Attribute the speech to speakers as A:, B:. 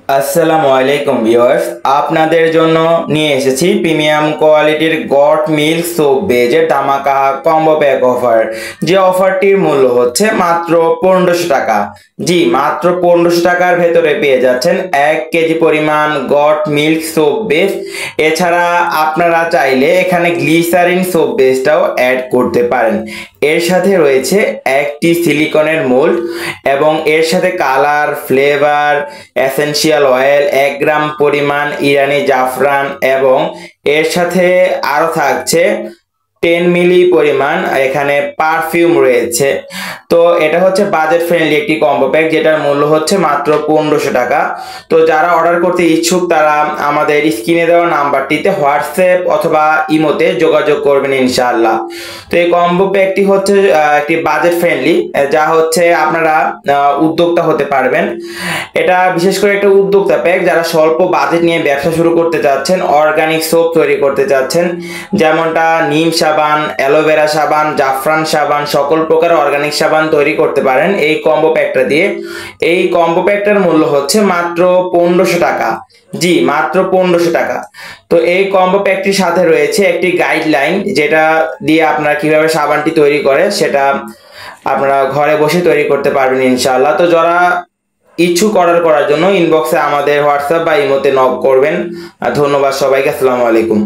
A: আসসালামু আলাইকুম ভিউয়ার্স, আপনাদের জন্য নিয়ে এসেছি প্রিমিয়াম কোয়ালিটির গট মিল্ক সোপ বেজের ধামাকা কম্বো প্যাক অফার। যে অফারটির মূল্য হচ্ছে মাত্র 1500 টাকা। জি, মাত্র 1500 টাকার ভেতরে পেয়ে যাচ্ছেন 1 কেজি পরিমাণ গট মিল্ক সোপ বেজ। এছাড়া আপনারা চাইলে এখানে গ্লিসারিন সোপ বেজটাও অ্যাড করতে পারেন। এর সাথে রয়েছে একটি সিলিকনের মোল্ড এবং এর সাথে কালার, ফ্লেভার, এসেনশিয়াল অয়েল, 1 গ্রাম পরিমাণ ইরানি জাফরান এবং এর সাথে আরো থাকছে 10 মিলি পরিমাণ এখানে পারফিউম রয়েছে। তো এটা হচ্ছে বাজেট ফ্রেন্ডলি একটি কম্বো প্যাক, যেটার মূল্য হচ্ছে মাত্র 1500 টাকা। তো যারা অর্ডার করতে ইচ্ছুক তারা আমাদের স্ক্রিনে দেওয়া নাম্বারটিতে হোয়াটসঅ্যাপ অথবা ইমোতে যোগাযোগ করবেন ইনশাআল্লাহ। তো এই কম্বো প্যাকটি হচ্ছে একটি বাজেট ফ্রেন্ডলি, যা হচ্ছে আপনারা উদ্যোক্তা হতে পারবেন। এটা বিশেষ করে একটা উদ্যোক্তা প্যাক যারা স্বল্প বাজেট নিয়ে ব্যবসা শুরু করতে চাচ্ছেন, অর্গানিক সোপ তৈরি করতে চাচ্ছেন, যেমনটা নিম সাবান, অ্যালোভেরা সাবান, জাফরান সাবান, সকল প্রকার অর্গানিক সাবান তৈরি করতে পারেন এই কম্বো প্যাকটা দিয়ে। এই কম্বো প্যাকটার মূল্য হচ্ছে মাত্র 1500 টাকা। জি, মাত্র 1500 টাকা। তো এই কম্বো প্যাকটির সাথে রয়েছে একটি গাইডলাইন, যেটা দিয়ে আপনারা কিভাবে সাবানটি তৈরি করে সেটা আপনারা ঘরে বসে তৈরি করতে পারবেন ইনশাআল্লাহ। তো যারা ইচ্ছুক অর্ডার করার জন্য ইনবক্সে আমাদের হোয়াটসঅ্যাপ বা ইমোতে নক করবেন। ধন্যবাদ সবাইকে, আসসালামু আলাইকুম।